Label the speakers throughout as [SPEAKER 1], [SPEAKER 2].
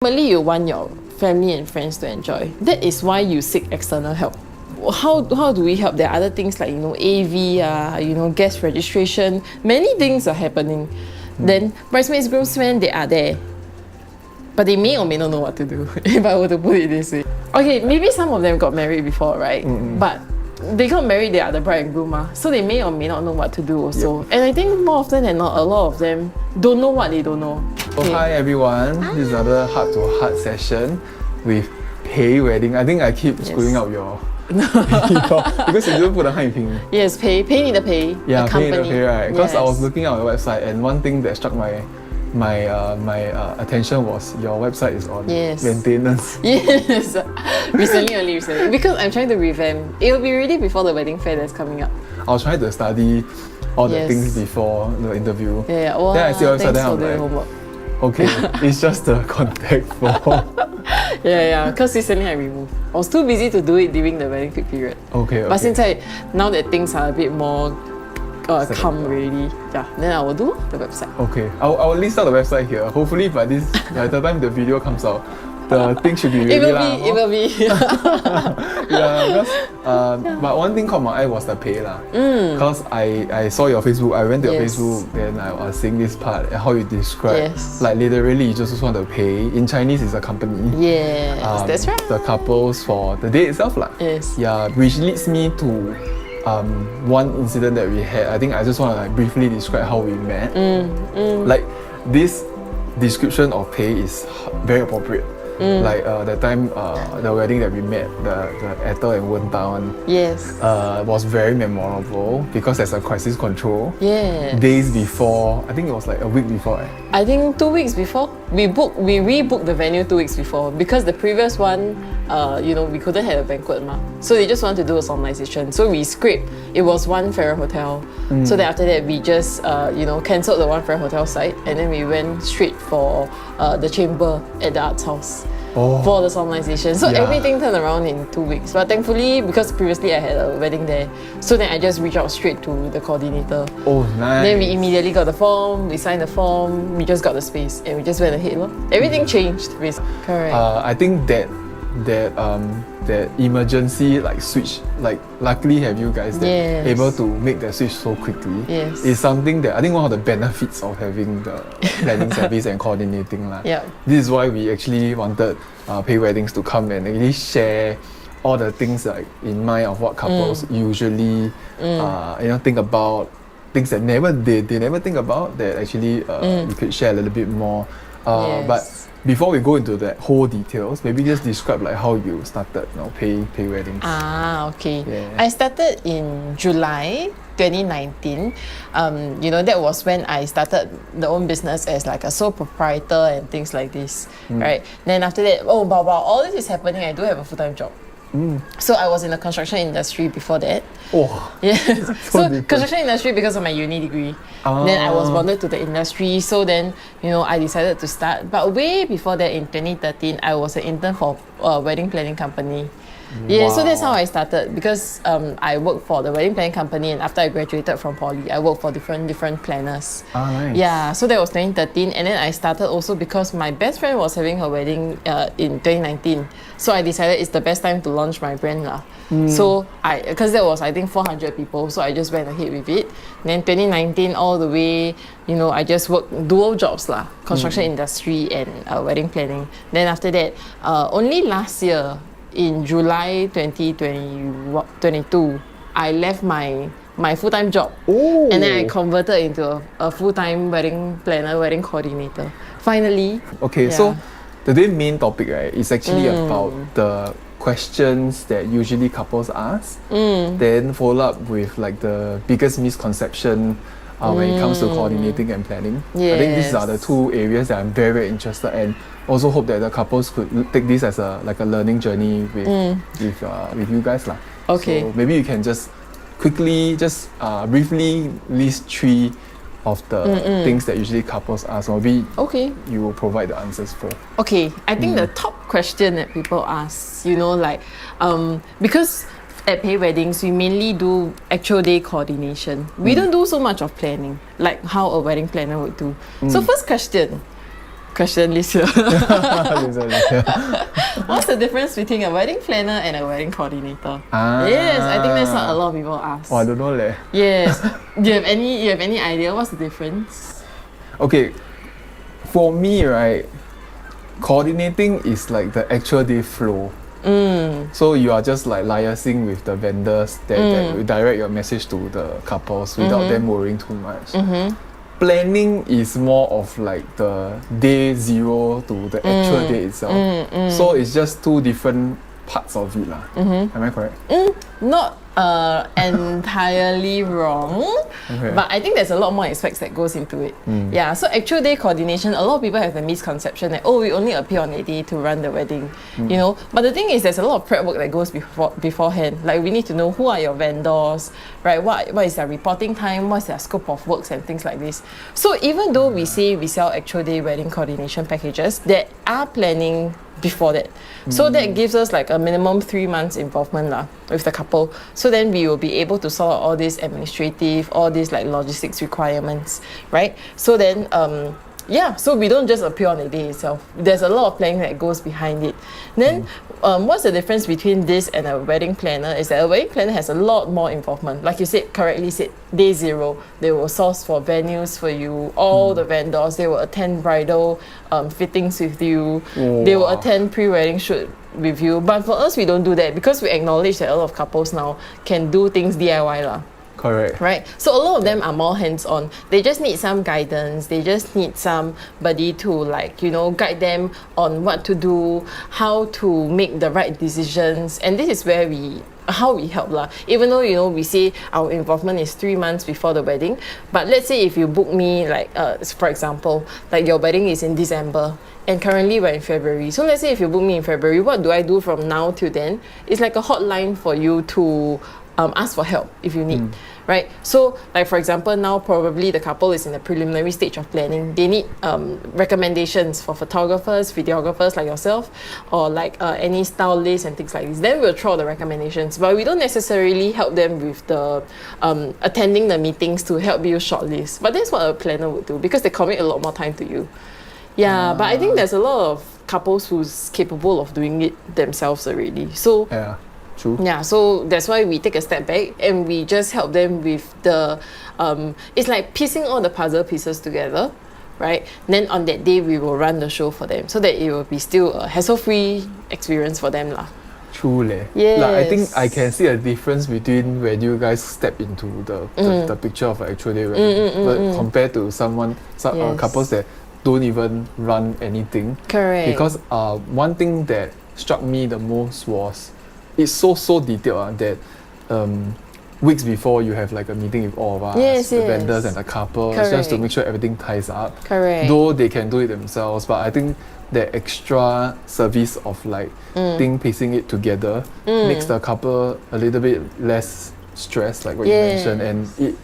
[SPEAKER 1] Normally, you want your family and friends to enjoy. That is why you seek external help. How do we help? There are other things like AV, guest registration. Many things are happening. Then bridesmaids, groomsmen, they are there, but they may or may not know what to do. If I were to put it this way, okay, maybe some of them got married before, right? But they got married, they are the bride and groom, so they may or may not know what to do also. And I think more often than not, a lot of them don't know what they don't know.
[SPEAKER 2] Okay. Hi everyone, this is another heart-to-heart session with Pei.weddings. I think I keep screwing up your because you don't put the 汉语拼音.
[SPEAKER 1] Yes, Pei 你的 Pei.
[SPEAKER 2] Yeah,
[SPEAKER 1] the
[SPEAKER 2] Pei 你的
[SPEAKER 1] company.
[SPEAKER 2] Pei, right? Because I
[SPEAKER 1] Yes.
[SPEAKER 2] was looking at your website and one thing that struck my attention was your website is on maintenance.
[SPEAKER 1] Yes, recently. Because I'm trying to revamp. It will be ready before the wedding fair that's coming up.
[SPEAKER 2] I was trying to study all the things before the interview.
[SPEAKER 1] Yeah. Wow,
[SPEAKER 2] then I see your website, then I'm like,
[SPEAKER 1] homework.
[SPEAKER 2] Okay, it's just the contact form.
[SPEAKER 1] Yeah, because recently I removed. I was too busy to do it during the wedding peak period.
[SPEAKER 2] Okay.
[SPEAKER 1] But since now that things are a bit more calm already, then I will do the website.
[SPEAKER 2] Okay, I will list out the website here. Hopefully by the time the video comes out, the thing should be ready.
[SPEAKER 1] It will be.
[SPEAKER 2] Yeah, because but one thing caught my eye was the pay lah. Because I saw your Facebook, I went to your Facebook, then I was seeing this part and how you describe, like literally you just want to pay. In Chinese, it's a company.
[SPEAKER 1] Yes, that's right.
[SPEAKER 2] The couples for the day itself lah.
[SPEAKER 1] Yes.
[SPEAKER 2] Yeah, which leads me to one incident that we had. I think I just want to briefly describe how we met. Like this description of pay is very appropriate. Like that time, the wedding that we met, the Ethel and Wen one, was very memorable because there's a crisis control. Days before, I think it was like a week before. Right?
[SPEAKER 1] I think 2 weeks before. We rebooked the venue 2 weeks before because the previous one, we couldn't have a banquet so they just wanted to do a solemnization. So we scraped. It was One Farrer Hotel. So then after that, we just cancelled the One Farrer Hotel site and then we went straight for the chamber at the Arts House. For the solemnization. So everything turned around in 2 weeks. But thankfully, because previously I had a wedding there, so then I just reached out straight to the coordinator.
[SPEAKER 2] Oh, nice.
[SPEAKER 1] Then we immediately got the form, we signed the form, we just got the space, and we just went ahead. Everything changed, basically. Correct.
[SPEAKER 2] I think that emergency switch, luckily have you guys able to make the switch so quickly. Is something that I think one of the benefits of having the planning service and coordinating This is why we actually wanted Pei.weddings to come and really share all the things in mind of what couples usually think about, things that they never think about, that actually we could share a little bit more. But before we go into the whole details, maybe just describe how you started Pei.weddings.
[SPEAKER 1] Okay. I started in July 2019. That was when I started the own business as a sole proprietor and things like this, right? Then after that, while all this is happening, I do have a full-time job. So I was in the construction industry before that. So construction industry because of my uni degree. Then I was bonded to the industry. So then, I decided to start. But way before that, in 2013, I was an intern for a wedding planning company. So that's how I started because I worked for the wedding planning company, and after I graduated from poly, I worked for different planners.
[SPEAKER 2] Nice.
[SPEAKER 1] So that was 2013, and then I started also because my best friend was having her wedding in 2019. So I decided it's the best time to launch my brand So because there was I think 400 people, so I just went ahead with it. And then 2019 all the way, I just worked dual jobs construction industry and wedding planning. Then after that, only last year, in July 2022, I left my full-time job. And then I converted into a full-time wedding planner, wedding coordinator. Finally.
[SPEAKER 2] Okay, so today's main topic, right, is actually about the questions that usually couples ask. Then follow up with the biggest misconception when it comes to coordinating and planning. I think these are the two areas that I'm very, very interested in. Also hope that the couples could take this as a learning journey with you guys
[SPEAKER 1] Okay.
[SPEAKER 2] So maybe you can just quickly, briefly list 3 of the things that usually couples ask. Maybe you will provide the answers for.
[SPEAKER 1] Okay, I think the top question that people ask, because at Pei.weddings, we mainly do actual day coordination. We don't do so much of planning, like how a wedding planner would do. So first question, question list here. What's the difference between a wedding planner and a wedding coordinator? Yes, I think that's what a lot of people ask.
[SPEAKER 2] Oh, I don't know leh.
[SPEAKER 1] Yes. Do you have any idea what's the difference?
[SPEAKER 2] Okay, for me, right, coordinating is like the actual day flow. So you are just like liaising with the vendors that will direct your message to the couples without them worrying too much. Planning is more of like the day zero to the actual day itself. So it's just two different parts of it lah. Am I correct?
[SPEAKER 1] Not entirely wrong, but I think there's a lot more aspects that goes into it. Yeah, so actual day coordination, a lot of people have the misconception that, oh, we only appear on a day to run the wedding, you know. But the thing is, there's a lot of prep work that goes beforehand. Like, we need to know who are your vendors, right? What is their reporting time? What's their scope of works and things like this. So even though we say we sell actual day wedding coordination packages, there are planning before that. So that gives us like a minimum 3 months involvement with the couple. So then we will be able to sort out all these administrative, all these like logistics requirements, right? So then so we don't just appear on the day itself. There's a lot of planning that goes behind it. Then what's the difference between this and a wedding planner is that a wedding planner has a lot more involvement. Like you correctly said, day zero, they will source for venues for you, all the vendors, they will attend bridal fittings with you, they will attend pre-wedding shoot with you. But for us, we don't do that because we acknowledge that a lot of couples now can do things DIY lah.
[SPEAKER 2] Correct.
[SPEAKER 1] Right. So a lot of them are more hands-on. They just need some guidance. They just need somebody to like, you know, guide them on what to do, how to make the right decisions. And this is where how we help lah. Even though, you know, we say our involvement is 3 months before the wedding, but let's say if you book me like for example, like your wedding is in December and currently we're in February. So let's say if you book me in February, what do I do from now till then? It's like a hotline for you to ask for help if you need, right? So like for example, now probably the couple is in the preliminary stage of planning. They need recommendations for photographers, videographers like yourself, or like any stylists and things like this. Then we'll throw the recommendations, but we don't necessarily help them with the attending the meetings to help you shortlist. But that's what a planner would do because they commit a lot more time to you. Yeah, but I think there's a lot of couples who's capable of doing it themselves already. So
[SPEAKER 2] yeah. True.
[SPEAKER 1] Yeah, so that's why we take a step back and we just help them with the it's like piecing all the puzzle pieces together, right? Then on that day we will run the show for them so that it will be still a hassle-free experience for them lah.
[SPEAKER 2] True leh.
[SPEAKER 1] Yes.
[SPEAKER 2] Like, I think I can see a difference between when you guys step into the picture of an actual day wedding, but compared to some couples that don't even run anything.
[SPEAKER 1] Correct.
[SPEAKER 2] Because one thing that struck me the most was it's so detailed that weeks before you have like a meeting with all of us, the vendors and the couples, just to make sure everything ties up.
[SPEAKER 1] Correct.
[SPEAKER 2] Though they can do it themselves, but I think the extra service of like piecing it together makes the couple a little bit less stressed, like what you mentioned, and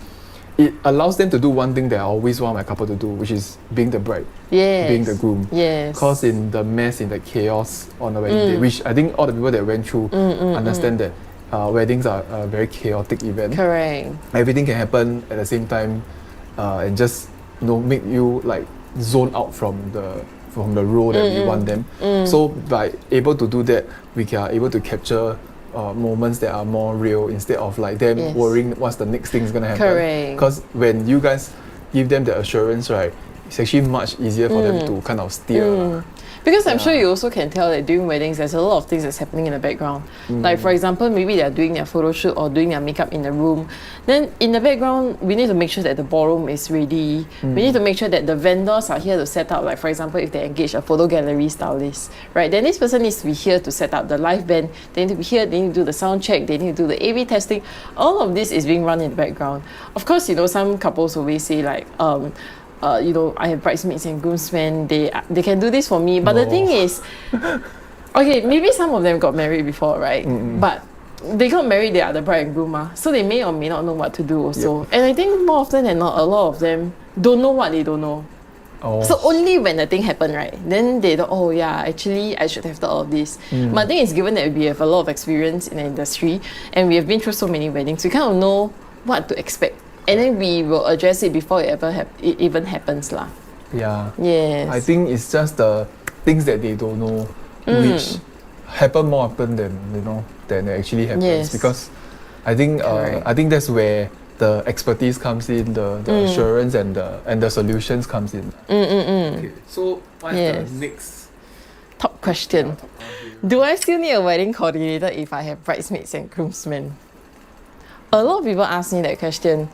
[SPEAKER 2] it allows them to do one thing that I always want my couple to do, which is being the bride, being the groom. Because in the mess, in the chaos on the wedding day, which I think all the people that went through understand that weddings are a very chaotic event.
[SPEAKER 1] Correct.
[SPEAKER 2] Everything can happen at the same time, and just make you like zone out from the role that we want them. So by able to do that, we are able to capture moments that are more real instead of like them worrying what's the next thing is gonna happen. Because when you guys give them the assurance, right, it's actually much easier for them to kind of steer.
[SPEAKER 1] Because I'm sure you also can tell that during weddings, there's a lot of things that's happening in the background. Like for example, maybe they're doing their photo shoot or doing their makeup in the room. Then in the background, we need to make sure that the ballroom is ready. We need to make sure that the vendors are here to set up. Like for example, if they engage a photo gallery stylist, right? Then this person needs to be here to set up the live band. They need to be here. They need to do the sound check. They need to do the A/B testing. All of this is being run in the background. Of course, you know, some couples always say like, you know, I have bridesmaids and groomsmen, they can do this for me. But the thing is, okay, maybe some of them got married before, right? But they got married, they are the bride and groom, so they may or may not know what to do also. And I think more often than not, a lot of them don't know what they don't know. So only when the thing happened, right, then they thought, oh yeah, actually I should have thought of this. But the thing is, given that we have a lot of experience in the industry and we have been through so many weddings, we kind of know what to expect. And then we will address it before it even happens lah.
[SPEAKER 2] Yeah.
[SPEAKER 1] Yes.
[SPEAKER 2] I think it's just the things that they don't know, which happen more often than than it actually happens.
[SPEAKER 1] Yes.
[SPEAKER 2] Because I think that's where the expertise comes in, the assurance and the solutions comes in. Okay. So what's the next
[SPEAKER 1] top question? Do I still need a wedding coordinator if I have bridesmaids and groomsmen? A lot of people ask me that question,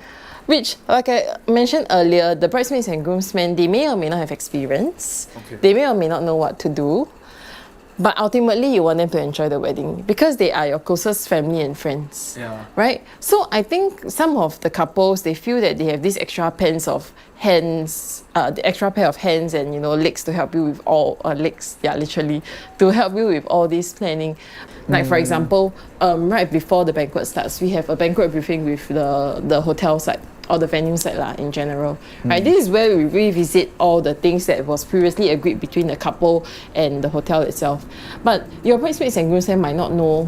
[SPEAKER 1] which, like I mentioned earlier, the bridesmaids and groomsmen, they may or may not have experience. Okay. They may or may not know what to do. But ultimately, you want them to enjoy the wedding because they are your closest family and friends. Yeah. Right? So I think some of the couples, they feel that they have this extra pairs of hands, the extra pair of hands and, legs to help you with all, legs, literally, to help you with all this planning. Like, for example, right before the banquet starts, we have a banquet briefing with the hotel side or the venue side in general. Right? This is where we revisit all the things that was previously agreed between the couple and the hotel itself. But your bridesmaids and groomsmen might not know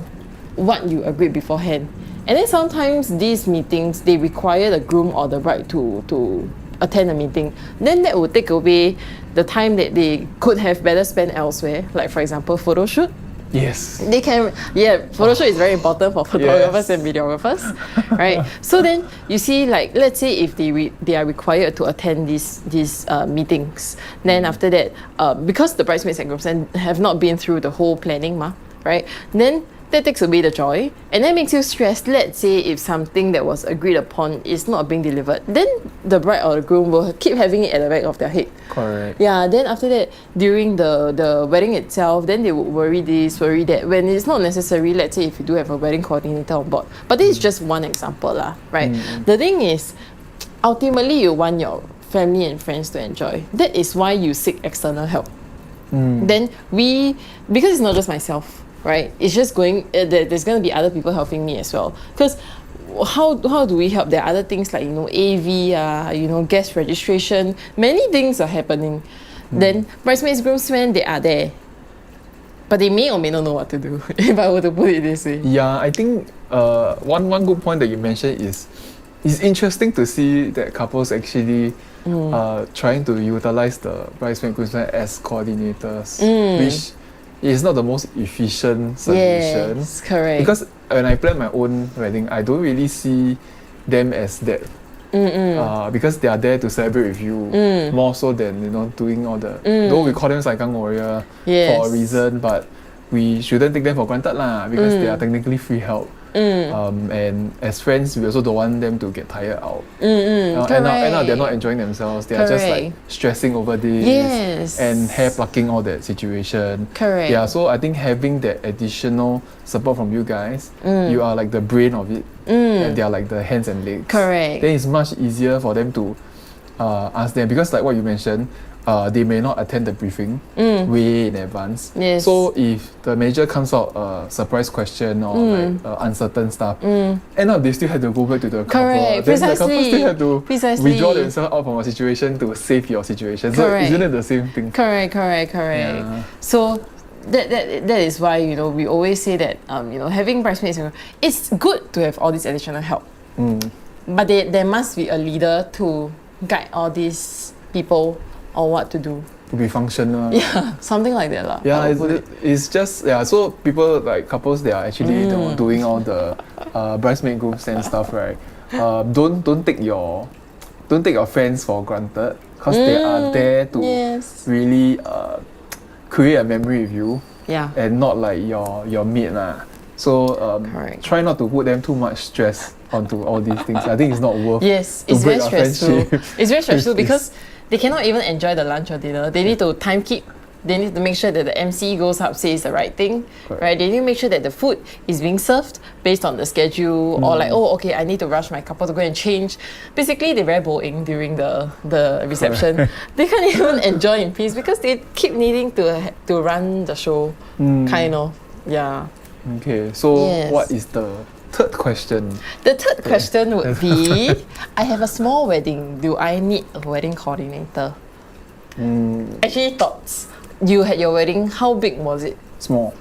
[SPEAKER 1] what you agreed beforehand. And then sometimes these meetings, they require the groom or the bride to attend a meeting. Then that would take away the time that they could have better spent elsewhere. Like, for example, photo shoot.
[SPEAKER 2] Yes.
[SPEAKER 1] They can, photo shoot is very important for photographers and videographers, right? So then you see, like, let's say if they are required to attend these meetings, then after that, because the bridesmaids and groomsmen have not been through the whole planning, right? Then that takes away the joy, and that makes you stressed. Let's say if something that was agreed upon is not being delivered, then the bride or the groom will keep having it at the back of their head.
[SPEAKER 2] Correct.
[SPEAKER 1] Yeah, then after that, during the wedding itself, then they would worry this, worry that, when it's not necessary. Let's say if you do have a wedding coordinator on board. But this is just one example, right? The thing is, ultimately you want your family and friends to enjoy. That is why you seek external help. Then because it's not just myself, right? It's just there's going to be other people helping me as well. Because how do we help? There are other things like, AV, guest registration. Many things are happening. Then bridesmaids, groomsmen, they are there. But they may or may not know what to do, if I were to put it this way.
[SPEAKER 2] Yeah, I think one good point that you mentioned is it's interesting to see that couples actually trying to utilize the bridesmaid groomsmen as coordinators, which is not the most efficient solution.
[SPEAKER 1] Yes, correct.
[SPEAKER 2] Because when I plan my own wedding, I don't really see them as that. Because they are there to celebrate with you more so than doing all the. Though we call them Saikang warrior for a reason, but we shouldn't take them for granted because they are technically free help. And as friends, we also don't want them to get tired out. And now they're not enjoying themselves. They are just like stressing over this and hair plucking all that situation.
[SPEAKER 1] Correct.
[SPEAKER 2] Yeah, so I think having that additional support from you guys, you are like the brain of it, and they are like the hands and legs.
[SPEAKER 1] Correct.
[SPEAKER 2] Then it's much easier for them to ask them, because like what you mentioned, they may not attend the briefing way in advance.
[SPEAKER 1] Yes.
[SPEAKER 2] So if the manager comes out a surprise question or like uncertain stuff, end up they still have to go back to the couple.
[SPEAKER 1] Correct.
[SPEAKER 2] Then the couple still have to withdraw
[SPEAKER 1] Precisely.
[SPEAKER 2] themselves out from a situation to save your situation.
[SPEAKER 1] Correct.
[SPEAKER 2] So isn't it the same thing?
[SPEAKER 1] Correct.
[SPEAKER 2] Yeah.
[SPEAKER 1] So that is why we always say that having bridesmaids, it's good to have all this additional help. But there must be a leader to guide all these people on what to do.
[SPEAKER 2] To be functional.
[SPEAKER 1] Yeah, something like that.
[SPEAKER 2] Yeah, it's just, so people like couples, they are actually doing all the bridesmaid groups and stuff, right? Don't take your friends for granted, because they are there to really create a memory with you. Yeah. And not like your mate So try not to put them too much stress onto all these things. I think it's not worth.
[SPEAKER 1] Yes, it's very stressful. It's very stressful because they cannot even enjoy the lunch or dinner. They need to time keep. They need to make sure that the MC goes up, says the right thing, right? They need to make sure that the food is being served based on the schedule, or like, I need to rush my couple to go and change. Basically, they're very boring during the reception. They can't even enjoy in peace because they keep needing to run the show, kind of. Yeah.
[SPEAKER 2] Okay, so what is the third question?
[SPEAKER 1] The third question would be, I have a small wedding. Do I need a wedding coordinator? Actually, thoughts. You had your wedding. How big was it?
[SPEAKER 2] Small.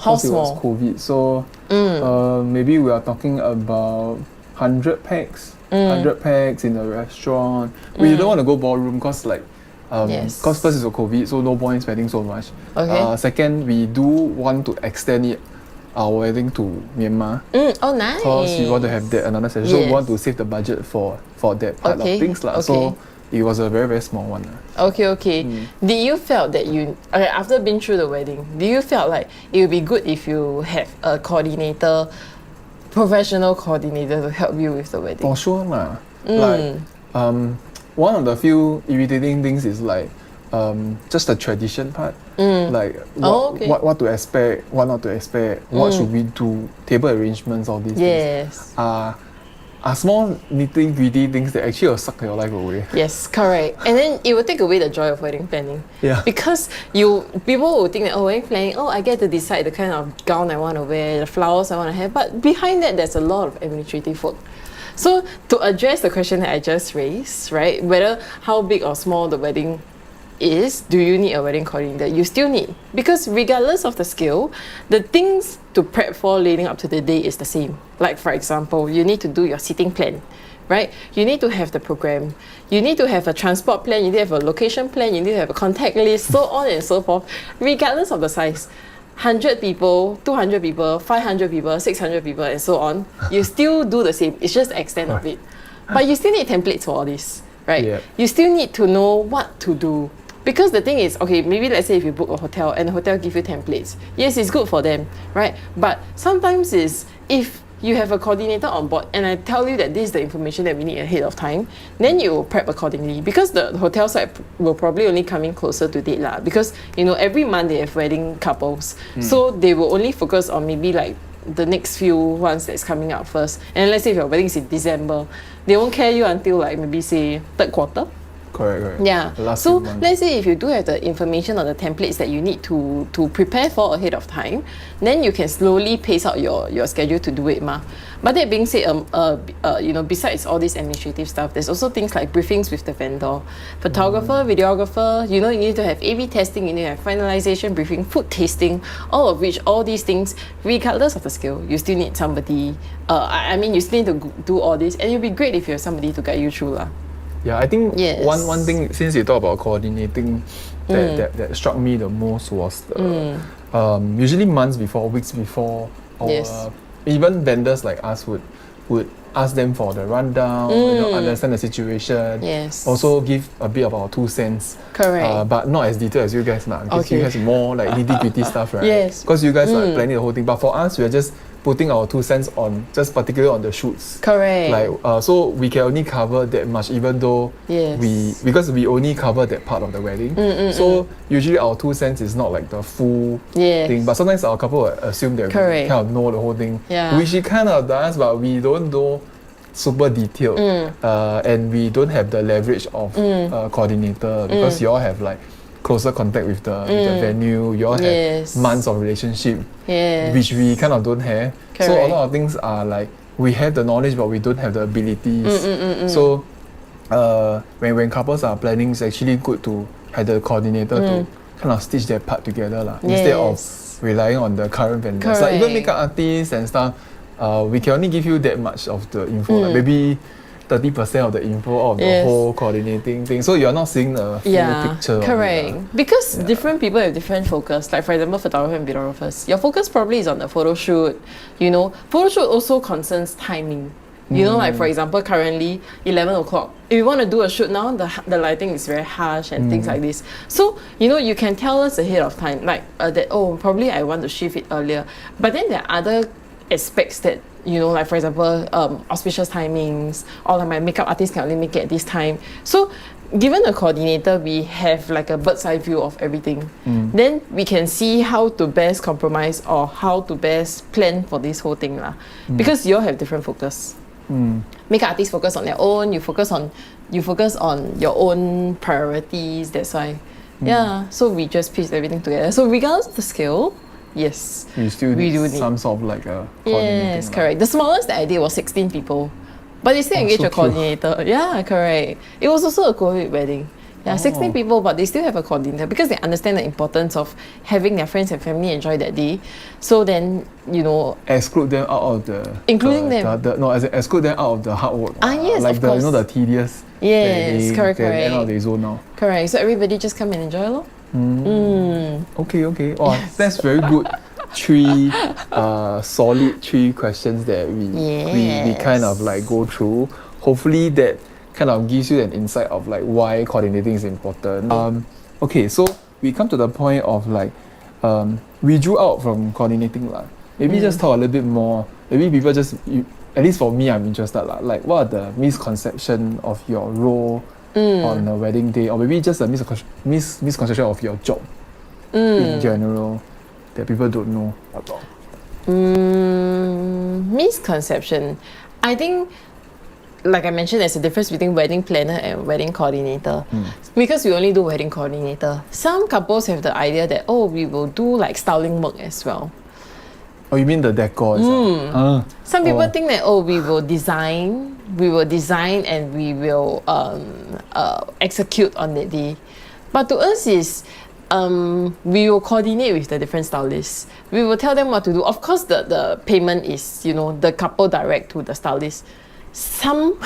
[SPEAKER 1] How small?
[SPEAKER 2] It was COVID. So maybe we are talking about 100 packs. 100 packs in a restaurant. We don't want to go ballroom because like Because first is a COVID, so no point spending so much.
[SPEAKER 1] Okay.
[SPEAKER 2] Second, we do want to extend our wedding to Myanmar.
[SPEAKER 1] Oh, nice.
[SPEAKER 2] Because we want to have that another session. So we want to save the budget for that part of things. So it was a very, very small one.
[SPEAKER 1] Okay. Did you felt that after being through the wedding, do you felt like it would be good if you have a coordinator, professional coordinator to help you with the wedding?
[SPEAKER 2] For sure lah. Like one of the few irritating things is like just the tradition part. Like what to expect, what not to expect, what should we do, table arrangements, all these things. Are small nitty-gritty things that actually will suck your life away.
[SPEAKER 1] Yes, correct. And then it will take away the joy of wedding planning.
[SPEAKER 2] Yeah.
[SPEAKER 1] Because people will think that, wedding planning, I get to decide the kind of gown I want to wear, the flowers I want to have. But behind that, there's a lot of administrative work. So to address the question that I just raised, right, whether how big or small the wedding is, do you need a wedding coordinator? You still need, because regardless of the scale, the things to prep for leading up to the day is the same. Like for example, you need to do your seating plan, right? You need to have the program, you need to have a transport plan, you need to have a location plan, you need to have a contact list, so on and so forth, regardless of the size. 100 people, 200 people, 500 people, 600 people, and so on, you still do the same. It's just the extent of it. But you still need templates for all this, right?
[SPEAKER 2] Yeah.
[SPEAKER 1] You still need to know what to do. Because the thing is, maybe let's say if you book a hotel and the hotel give you templates. Yes, it's good for them, right? But sometimes if you have a coordinator on board and I tell you that this is the information that we need ahead of time, then you will prep accordingly, because the hotel side will probably only come in closer to date lah, because every month they have wedding couples, so they will only focus on maybe like the next few ones that's coming up first. And let's say if your wedding is in December, they won't care you until like maybe say third quarter.
[SPEAKER 2] Correct.
[SPEAKER 1] Yeah. So let's say if you do have the information or the templates that you need to prepare for ahead of time, then you can slowly pace out your schedule to do it, ma. But that being said, besides all this administrative stuff, there's also things like briefings with the vendor, photographer, videographer. You need to have A/B testing, you need to have finalization briefing, food tasting, all these things, regardless of the scale, you still need somebody. You still need to do all this, and it'd be great if you have somebody to guide you through, lah.
[SPEAKER 2] Yeah, I think one thing, since you talk about coordinating, that struck me the most was usually months before, weeks before, or even vendors like us would ask them for the rundown, understand the situation, also give a bit of our 2 cents.
[SPEAKER 1] Correct.
[SPEAKER 2] But not as detailed as you guys now, because you guys more like nitty-gritty stuff, right? Yes. Because you guys are planning the whole thing, but for us, we are just putting our 2 cents on, just particularly on the shoots.
[SPEAKER 1] Correct.
[SPEAKER 2] Like so we can only cover that much, even though because we only cover that part of the wedding. So usually our 2 cents is not like the full thing. But sometimes our couple will assume that we kind of know the whole thing, which it kind of does, but we don't know super detailed, and we don't have the leverage of coordinator, because you all have like closer contact with the venue, you all have months of relationship, which we kind of don't have. Correct. So a lot of things are like, we have the knowledge but we don't have the abilities. So when couples are planning, it's actually good to have the coordinator to kind of stitch their part together lah, instead of relying on the current vendors. Like even makeup artists and stuff, we can only give you that much of the info, like maybe 30% of the info of the whole coordinating thing. So you're not seeing the full picture.
[SPEAKER 1] Correct. Because different people have different focus. Like for example, photographers and videographers. Your focus probably is on the photo shoot. Photo shoot also concerns timing. Like for example, currently 11 o'clock. If you want to do a shoot now, the lighting is very harsh and things like this. So, you can tell us ahead of time, like that, probably I want to shift it earlier. But then there are other aspects that, like for example, auspicious timings, or like my makeup artist can only make it at this time. So given a coordinator, we have like a bird's eye view of everything. Then we can see how to best compromise or how to best plan for this whole thing lah. Because you all have different focus. Makeup artists focus on their own, you focus on your own priorities, that's why. So we just piece everything together. So regardless of the scale, yes,
[SPEAKER 2] we still need some sort of like a coordinating.
[SPEAKER 1] Yes, correct. The smallest that I did was 16 people. But they still engage a coordinator. Yeah, correct. It was also a COVID wedding. Yeah, 16 people, but they still have a coordinator because they understand the importance of having their friends and family enjoy that day. So then,
[SPEAKER 2] exclude them out of the...
[SPEAKER 1] Including them.
[SPEAKER 2] Exclude them out of the hard work.
[SPEAKER 1] Yes,
[SPEAKER 2] like
[SPEAKER 1] of course.
[SPEAKER 2] the tedious
[SPEAKER 1] Yes, correct.
[SPEAKER 2] End of the zone now.
[SPEAKER 1] Correct. So everybody just come and enjoy lor.
[SPEAKER 2] Okay. Oh, that's very good. Three solid three questions that we kind of like go through. Hopefully that kind of gives you an insight of like why coordinating is important. Okay, so we come to the point of like we drew out from coordinating lah. Maybe just talk a little bit more. Maybe people at least for me, I'm interested lah. Like what are the misconception of your role on a wedding day, or maybe just a misconception of your job in general that people don't know about?
[SPEAKER 1] Misconception. I think, like I mentioned, there's a difference between wedding planner and wedding coordinator. Because we only do wedding coordinator. Some couples have the idea that, we will do like styling work as well.
[SPEAKER 2] Oh, you mean the decor?
[SPEAKER 1] Some people think that, we will design and we will execute on that day. But to us is, we will coordinate with the different stylists. We will tell them what to do. Of course, the payment is, the couple direct to the stylist. Some,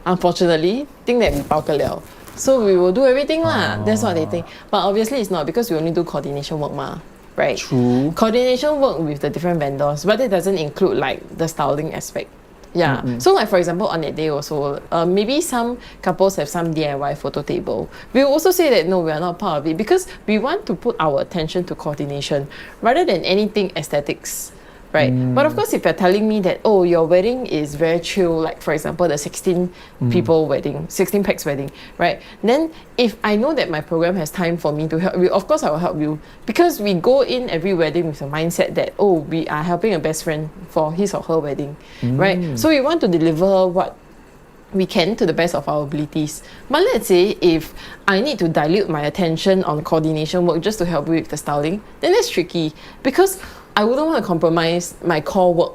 [SPEAKER 1] unfortunately, think that we bao ke liao. So we will do everything lah. That's what they think. But obviously it's not, because we only do coordination work ma. Right?
[SPEAKER 2] True.
[SPEAKER 1] Coordination work with the different vendors, but it doesn't include like the styling aspect. Yeah. So like for example, on that day also, maybe some couples have some DIY photo table. We will also say that no, we are not part of it, because we want to put our attention to coordination rather than anything aesthetics. Right? But of course, if you're telling me that, your wedding is very chill, like for example, the 16 people wedding, 16 pax wedding, right? Then if I know that my program has time for me to help you, of course I will help you, because we go in every wedding with a mindset that, we are helping a best friend for his or her wedding, right? So we want to deliver what we can to the best of our abilities. But let's say if I need to dilute my attention on coordination work just to help you with the styling, then that's tricky, because I wouldn't want to compromise my core work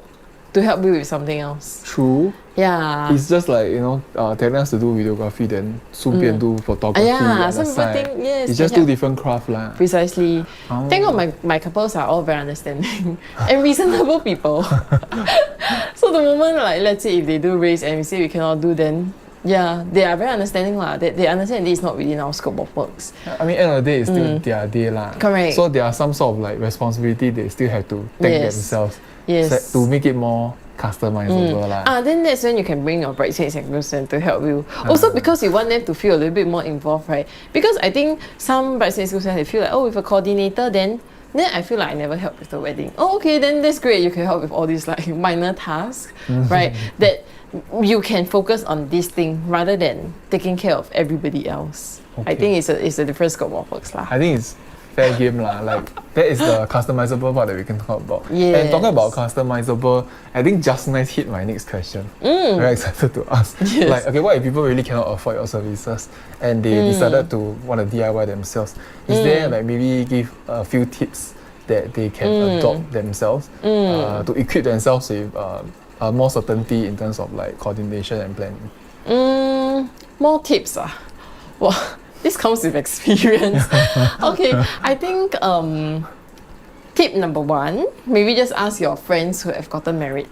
[SPEAKER 1] to help you with something else.
[SPEAKER 2] True.
[SPEAKER 1] Yeah.
[SPEAKER 2] It's just like, telling us to do videography, then 顺便 do photography.
[SPEAKER 1] Some people think, yes.
[SPEAKER 2] It's just two different craft lah.
[SPEAKER 1] Precisely. Thank God my couples are all very understanding and reasonable people. So the moment, like, let's say if they do race and we say we cannot do, then they are very understanding lah. They understand this is not within our scope of works.
[SPEAKER 2] I mean, end of the day, it's still their day lah.
[SPEAKER 1] Correct.
[SPEAKER 2] So there are some sort of like responsibility they still have to take themselves to make it more customizable lah.
[SPEAKER 1] Then that's when you can bring your bridesmaids and groomsmen to help you. Also because you want them to feel a little bit more involved, right? Because I think some bridesmaids and groomsmen, they feel like, with a coordinator, then I feel like I never helped with the wedding. Okay, then that's great. You can help with all these like minor tasks, right? That you can focus on this thing rather than taking care of everybody else. Okay. I think it's a different scope of works lah.
[SPEAKER 2] I think it's fair game lah. Like that is the customizable part that we can talk about.
[SPEAKER 1] Yes.
[SPEAKER 2] And talking about customizable, I think just nice hit my next question. Very excited to ask.
[SPEAKER 1] Yes.
[SPEAKER 2] Like, okay, what if people really cannot afford your services and they decided to want to DIY themselves? Is there like maybe give a few tips that they can adopt themselves to equip themselves with more certainty in terms of like coordination and planning?
[SPEAKER 1] More tips Well, this comes with experience. Okay, I think tip number one, maybe just ask your friends who have gotten married.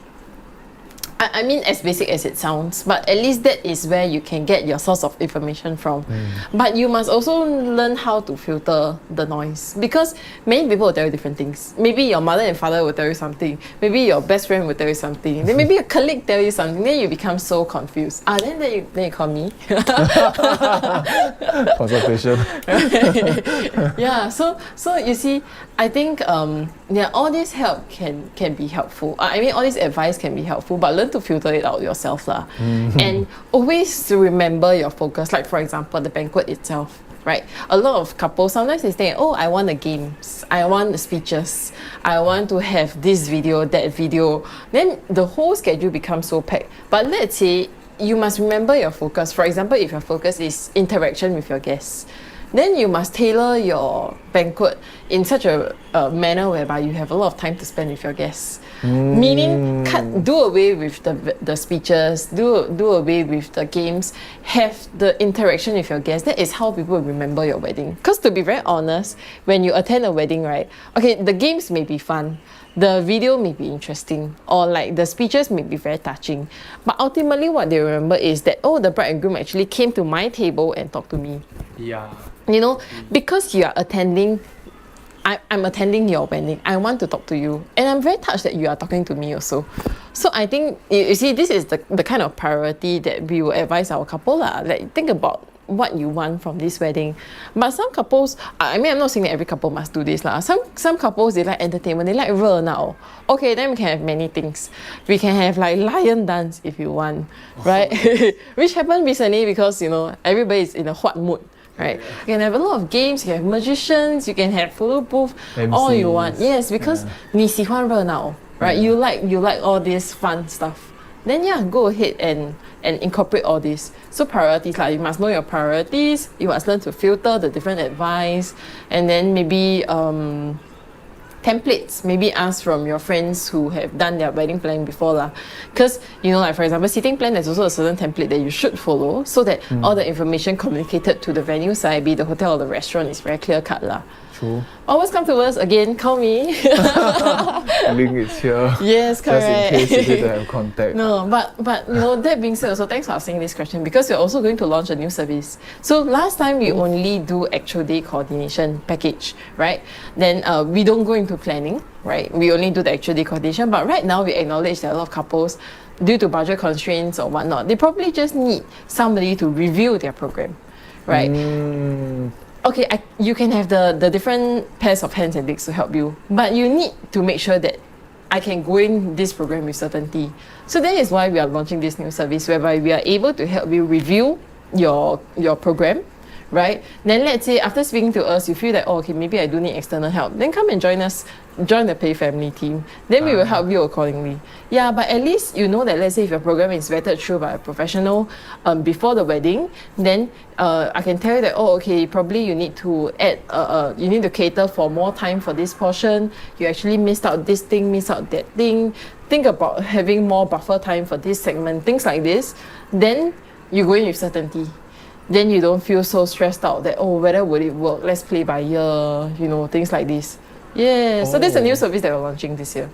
[SPEAKER 1] I mean, as basic as it sounds, but at least that is where you can get your source of information from. But you must also learn how to filter the noise, because many people will tell you different things. Maybe your mother and father will tell you something. Maybe your best friend will tell you something. Then maybe a colleague tell you something. Then you become so confused. Then you call me.
[SPEAKER 2] Consultation.
[SPEAKER 1] Yeah. So you see, I think all this help can be helpful. I mean, all this advice can be helpful, but learn to filter it out yourself lah. And always remember your focus. Like for example, the banquet itself, right? A lot of couples sometimes they say, I want the games, I want the speeches, I want to have this video, that video. Then the whole schedule becomes so packed. But let's say you must remember your focus. For example, if your focus is interaction with your guests, then you must tailor your banquet in such a manner whereby you have a lot of time to spend with your guests. Meaning, do away with the speeches, do away with the games, have the interaction with your guests. That is how people will remember your wedding. Because to be very honest, when you attend a wedding, right, okay, the games may be fun, the video may be interesting, or like the speeches may be very touching, but ultimately what they remember is that, oh, the bride and groom actually came to my table and talked to me.
[SPEAKER 2] Yeah.
[SPEAKER 1] You know, because you are attending, I'm attending your wedding, I want to talk to you, and I'm very touched that you are talking to me also. So I think, you see, this is the kind of priority that we will advise our couple lah. Like, think about what you want from this wedding. But some couples, I mean, I'm not saying that every couple must do this lah. Some couples, they like entertainment, they like 热闹. Okay, then we can have many things. We can have like lion dance if you want, right? Which happened recently because, you know, everybody is in a hot mood. Right, you can have a lot of games, you can have magicians, you can have photo booth, MCs. All you want. Yes, because 你喜欢热闹, right? You like all this fun stuff. Then yeah, go ahead and incorporate all this. So priorities, like you must know your priorities, you must learn to filter the different advice, and then maybe templates, maybe ask from your friends who have done their wedding planning before lah. Because, you know, like for example, seating plan, there's also a certain template that you should follow so that all the information communicated to the venue side, be the hotel or the restaurant, is very clear cut lah.
[SPEAKER 2] True.
[SPEAKER 1] Always come to us again, call me.
[SPEAKER 2] Link is here.
[SPEAKER 1] Yes, correct.
[SPEAKER 2] Just in case you need to have contact.
[SPEAKER 1] No, but you know, that being said, also thanks for asking this question, because we're also going to launch a new service. So last time we only do actual day coordination package, right? Then we don't go into planning, right? We only do the actual day coordination. But right now we acknowledge that a lot of couples, due to budget constraints or whatnot, they probably just need somebody to review their program, right? Okay, you can have the different pairs of hands and legs to help you, but you need to make sure that I can go in this program with certainty. So that is why we are launching this new service, whereby we are able to help you review your program, right? Then let's say after speaking to us, you feel that, oh, okay, maybe I do need external help. Then come and join us, join the Pei family team. Then we will help you accordingly. Yeah, but at least you know that, let's say if your program is vetted through by a professional before the wedding, then I can tell you that, oh, okay, probably you need to add, you need to cater for more time for this portion. You actually missed out this thing, missed out that thing. Think about having more buffer time for this segment, things like this. Then you go in with certainty. Then you don't feel so stressed out that, oh, whether would it work? Let's play by ear, you know, things like this. Yeah, so that's a new service that we're launching this year.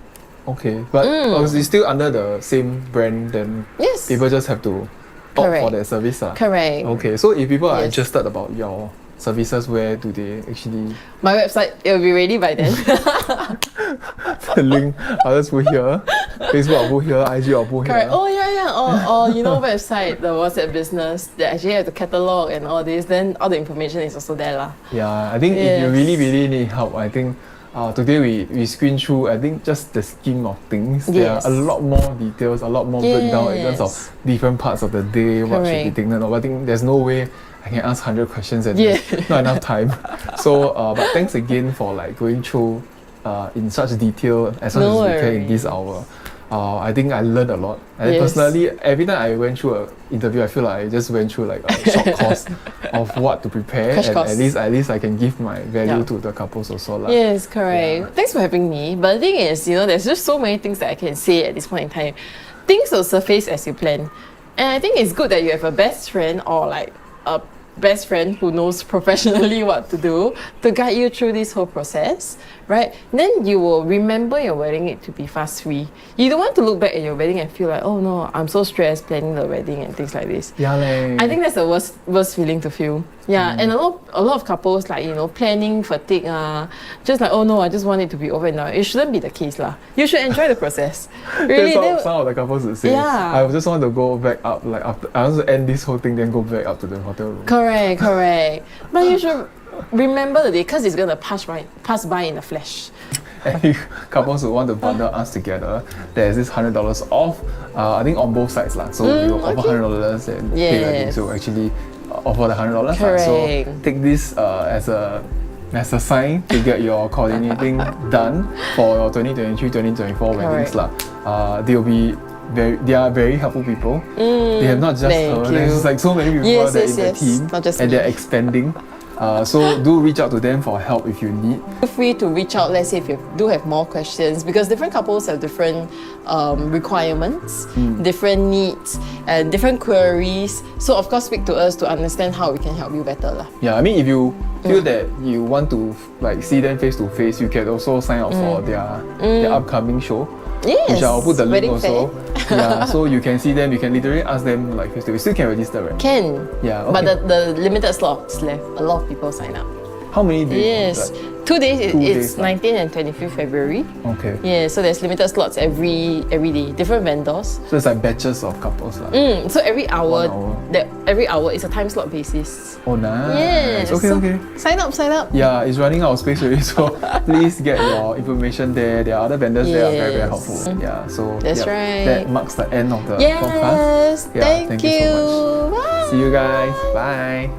[SPEAKER 2] Okay, but it's still under the same brand, then
[SPEAKER 1] yes,
[SPEAKER 2] people just have to opt for that service.
[SPEAKER 1] Correct.
[SPEAKER 2] Okay, so if people are interested about your services, where do they actually?
[SPEAKER 1] My website, it will be ready by then.
[SPEAKER 2] The link, I'll just put here. Facebook, I'll put here. IG, I'll put
[SPEAKER 1] Correct.
[SPEAKER 2] here.
[SPEAKER 1] Oh, yeah. Or you know, website, the WhatsApp business, they actually have the catalog and all this, then all the information is also there lah.
[SPEAKER 2] Yeah, I think if you really need help, I think today we screen through, I think just the scheme of things. There are a lot more details, a lot more breakdown in terms of different parts of the day, what should be taken of. I think there's no way I can ask 100 questions and there's not enough time. So, but thanks again for like going through in such detail as much as we can in this hour. I think I learned a lot. And personally, every time I went through an interview, I feel like I just went through like a short course of what to prepare, and at least I can give my value to the couples also. Like.
[SPEAKER 1] Yes, correct. Yeah. Thanks for having me. But the thing is, you know, there's just so many things that I can say at this point in time. Things will surface as you plan. And I think it's good that you have a best friend or like a best friend who knows professionally what to do to guide you through this whole process, right? Then you will remember your wedding it to be fuss-free. You don't want to look back at your wedding and feel like, oh no, I'm so stressed planning the wedding and things like this.
[SPEAKER 2] Yeah,
[SPEAKER 1] I think that's the worst feeling to feel. Yeah, and a lot of couples, like, you know, planning fatigue, just like, oh no, I just want it to be over now. It shouldn't be the case lah. You should enjoy the process. Really,
[SPEAKER 2] that's some of the couples would say. Yeah. I just want to go back up, like after I want to end this whole thing, then go back up to the hotel room.
[SPEAKER 1] Correct. But you should remember the day, because it's gonna pass by in a flash.
[SPEAKER 2] And if couples who want to bundle us together, there's this $100 off. I think on both sides lah. So we will offer $100 and Pei.weddings will actually offer the $100. So take this as a sign to get your coordinating done for your 2023-2024 weddings lah. They are very helpful people. They have not just her, there's like so many people that in the team, and they're expanding. So do reach out to them for help if you need.
[SPEAKER 1] Feel free to reach out, let's say if you do have more questions, because different couples have different requirements, different needs, and different queries. So of course speak to us to understand how we can help you better lah.
[SPEAKER 2] Yeah, I mean if you feel that you want to like see them face to face, you can also sign up for their upcoming show.
[SPEAKER 1] Yes,
[SPEAKER 2] which I'll put the link
[SPEAKER 1] wedding
[SPEAKER 2] also. Yeah, so you can see them, you can literally ask them like face to face. Still can register, right?
[SPEAKER 1] Can.
[SPEAKER 2] Yeah, okay.
[SPEAKER 1] But the limited slots left. A lot of people sign up.
[SPEAKER 2] How many days?
[SPEAKER 1] Yes,
[SPEAKER 2] like,
[SPEAKER 1] 2 days. It's
[SPEAKER 2] days,
[SPEAKER 1] 19th and 25th February.
[SPEAKER 2] Okay.
[SPEAKER 1] Yeah, so there's limited slots every day. Different vendors.
[SPEAKER 2] So it's like batches of couples lah.
[SPEAKER 1] So every hour, every hour is a time slot basis.
[SPEAKER 2] Oh nice.
[SPEAKER 1] Yes.
[SPEAKER 2] Okay,
[SPEAKER 1] so
[SPEAKER 2] okay.
[SPEAKER 1] Sign up.
[SPEAKER 2] Yeah, it's running out of space already, so please get your information there. There are other vendors there are very, very helpful. Yeah, so
[SPEAKER 1] that's right.
[SPEAKER 2] That marks the end of the
[SPEAKER 1] Yes,
[SPEAKER 2] podcast. Yeah,
[SPEAKER 1] thank you
[SPEAKER 2] so much.
[SPEAKER 1] Bye.
[SPEAKER 2] See you guys. Bye.